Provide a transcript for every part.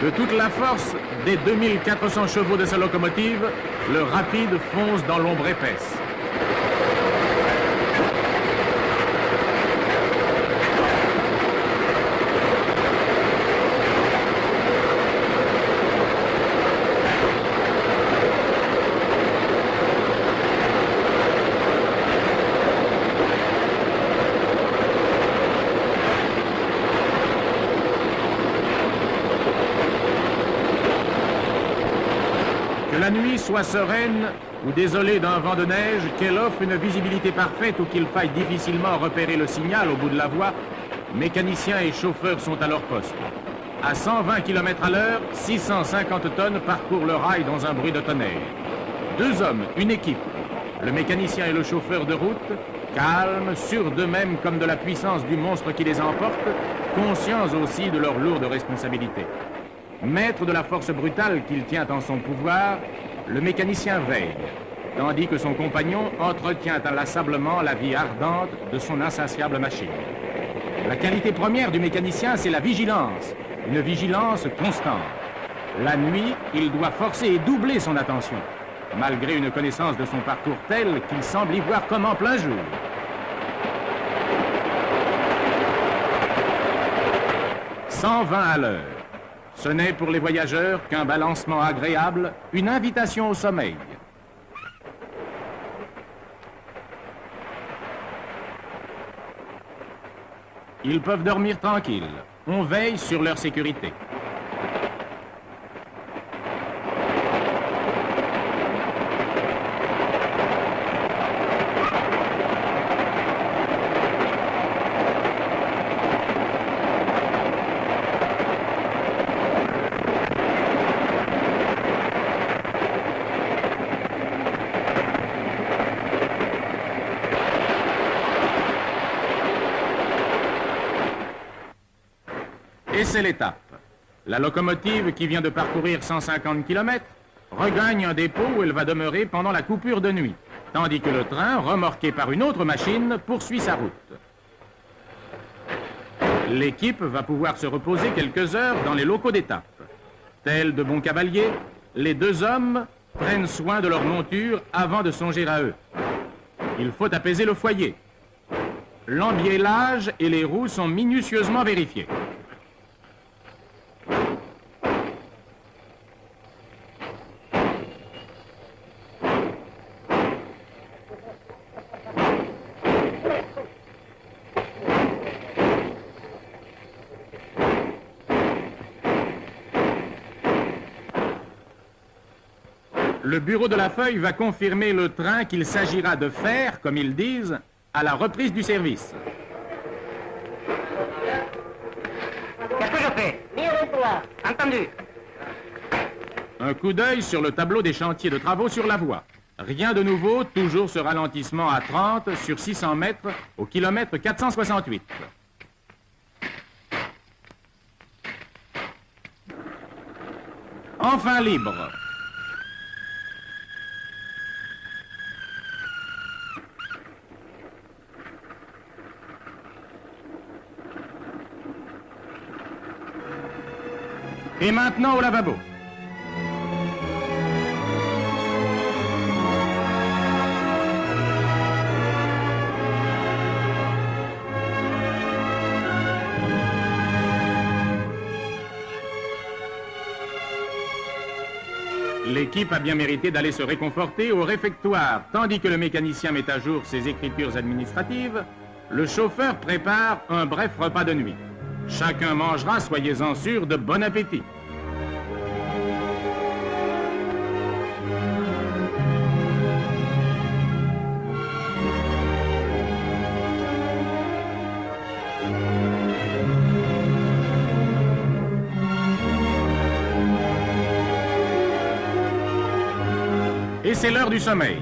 De toute la force des 2400 chevaux de sa locomotive, le Rapide fonce dans l'ombre épaisse. Que la nuit soit sereine ou désolée d'un vent de neige, qu'elle offre une visibilité parfaite ou qu'il faille difficilement repérer le signal au bout de la voie, mécaniciens et chauffeurs sont à leur poste. À 120 km à l'heure, 650 tonnes parcourent le rail dans un bruit de tonnerre. Deux hommes, une équipe, le mécanicien et le chauffeur de route, calmes, sûrs d'eux-mêmes comme de la puissance du monstre qui les emporte, conscients aussi de leur lourde responsabilité. Maître de la force brutale qu'il tient en son pouvoir, le mécanicien veille, tandis que son compagnon entretient inlassablement la vie ardente de son insatiable machine. La qualité première du mécanicien, c'est la vigilance, une vigilance constante. La nuit, il doit forcer et doubler son attention, malgré une connaissance de son parcours telle qu'il semble y voir comme en plein jour. « 120 à l'heure. Ce n'est pour les voyageurs qu'un balancement agréable, une invitation au sommeil. Ils peuvent dormir tranquilles. On veille sur leur sécurité. Et c'est l'étape. La locomotive, qui vient de parcourir 150 km, regagne un dépôt où elle va demeurer pendant la coupure de nuit, tandis que le train, remorqué par une autre machine, poursuit sa route. L'équipe va pouvoir se reposer quelques heures dans les locaux d'étape. Tels de bons cavaliers, les deux hommes prennent soin de leur monture avant de songer à eux. Il faut apaiser le foyer. L'embiellage et les roues sont minutieusement vérifiés. Le bureau de la feuille va confirmer le train qu'il s'agira de faire, comme ils disent, à la reprise du service. Qu'est-ce que je fais? Bien avec toi. Entendu. Un coup d'œil sur le tableau des chantiers de travaux sur la voie. Rien de nouveau, toujours ce ralentissement à 30 sur 600 mètres au kilomètre 468. Enfin libre. Et maintenant au lavabo. L'équipe a bien mérité d'aller se réconforter au réfectoire. Tandis que le mécanicien met à jour ses écritures administratives, le chauffeur prépare un bref repas de nuit. Chacun mangera, soyez-en sûrs, de bon appétit. Et c'est l'heure du sommeil.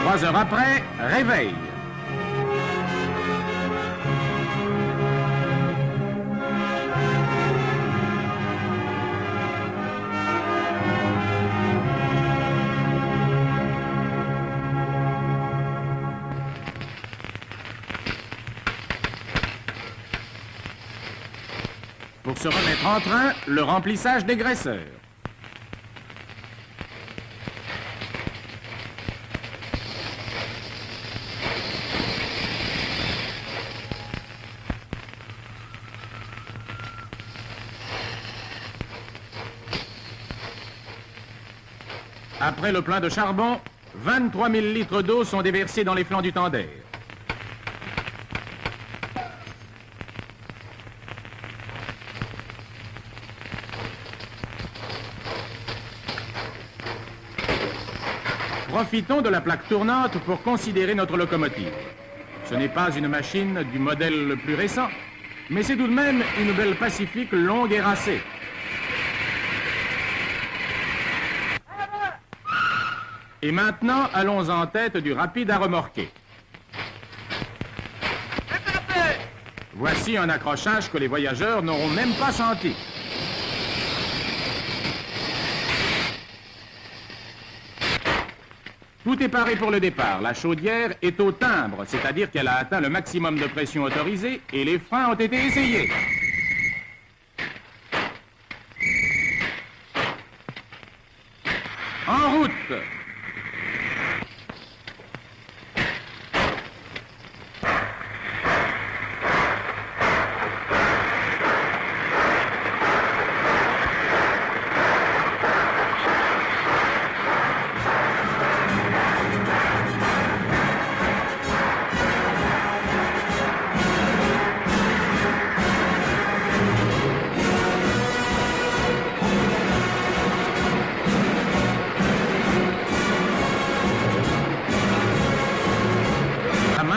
Trois heures après, réveil. pour se remettre en train le remplissage des graisseurs. Après le plein de charbon, 23 000 litres d'eau sont déversés dans les flancs du tender. Profitons de la plaque tournante pour considérer notre locomotive. Ce n'est pas une machine du modèle le plus récent, mais c'est tout de même une belle Pacifique longue et racée. Et maintenant, allons en tête du rapide à remorquer. Voici un accrochage que les voyageurs n'auront même pas senti. Tout est paré pour le départ. La chaudière est au timbre, c'est-à-dire qu'elle a atteint le maximum de pression autorisée et les freins ont été essayés. En route!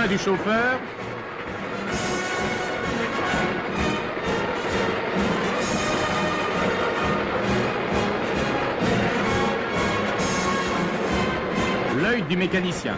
Du chauffeur. L'œil du mécanicien.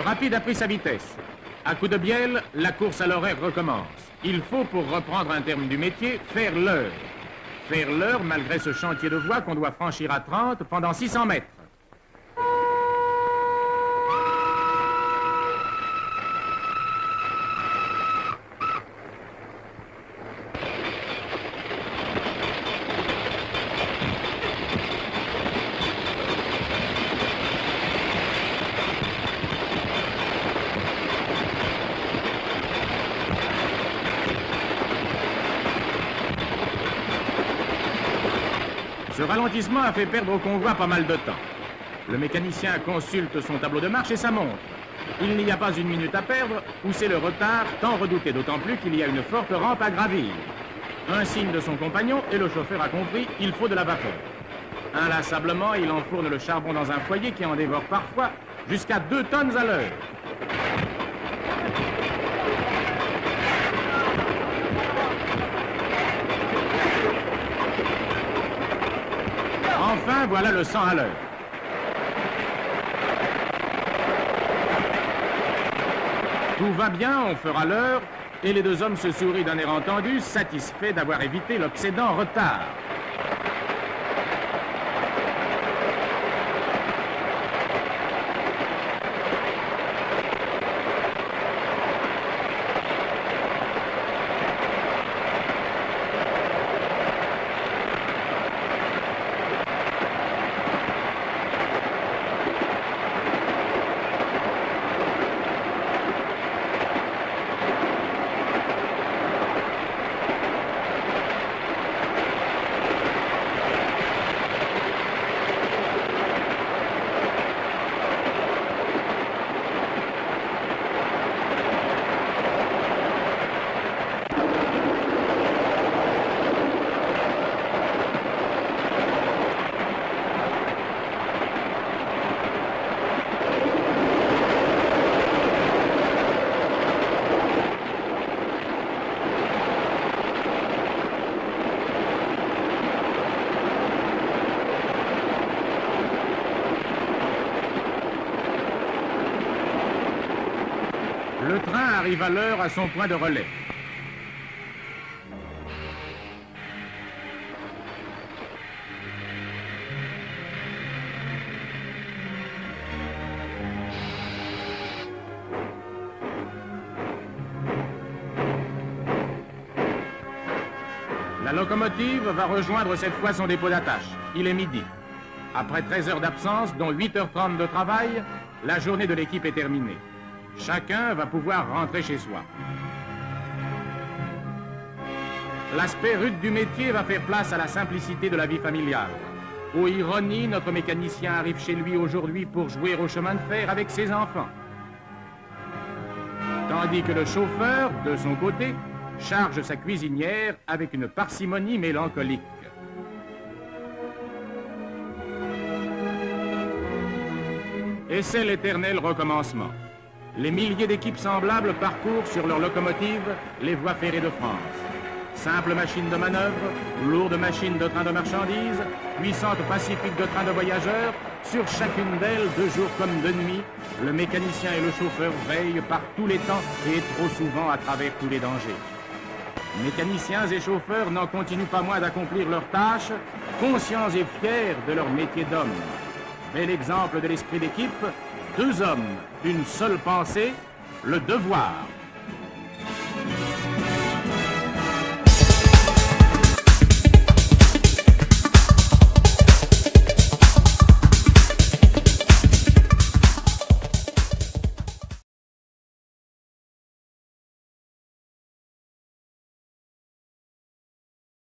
Rapide a pris sa vitesse. À coup de bielle, la course à l'horaire recommence. Il faut, pour reprendre un terme du métier, faire l'heure. Faire l'heure malgré ce chantier de voie qu'on doit franchir à 30 pendant 600 mètres. Ce ralentissement a fait perdre au convoi pas mal de temps. Le mécanicien consulte son tableau de marche et sa montre. Il n'y a pas une minute à perdre, pousser le retard, tant redouté, d'autant plus qu'il y a une forte rampe à gravir. Un signe de son compagnon et le chauffeur a compris, il faut de la vapeur. Inlassablement, il enfourne le charbon dans un foyer qui en dévore parfois jusqu'à 2 tonnes à l'heure. Enfin, voilà le 100 à l'heure. Tout va bien, on fera l'heure, et les deux hommes se sourient d'un air entendu, satisfaits d'avoir évité l'obsédant retard. Le train arrive à l'heure à son point de relais. La locomotive va rejoindre cette fois son dépôt d'attache. Il est midi. Après 13 heures d'absence, dont 8h30 de travail, la journée de l'équipe est terminée. Chacun va pouvoir rentrer chez soi. L'aspect rude du métier va faire place à la simplicité de la vie familiale. Ô ironie, notre mécanicien arrive chez lui aujourd'hui pour jouer au chemin de fer avec ses enfants. Tandis que le chauffeur, de son côté, charge sa cuisinière avec une parcimonie mélancolique. Et c'est l'éternel recommencement. Les milliers d'équipes semblables parcourent sur leurs locomotives les voies ferrées de France. Simples machines de manœuvre, lourdes machines de trains de marchandises, puissantes pacifiques de trains de voyageurs, sur chacune d'elles, de jour comme de nuit, le mécanicien et le chauffeur veillent par tous les temps et trop souvent à travers tous les dangers. Mécaniciens et chauffeurs n'en continuent pas moins d'accomplir leurs tâches, conscients et fiers de leur métier d'homme. Bel exemple de l'esprit d'équipe, deux hommes, une seule pensée, le devoir.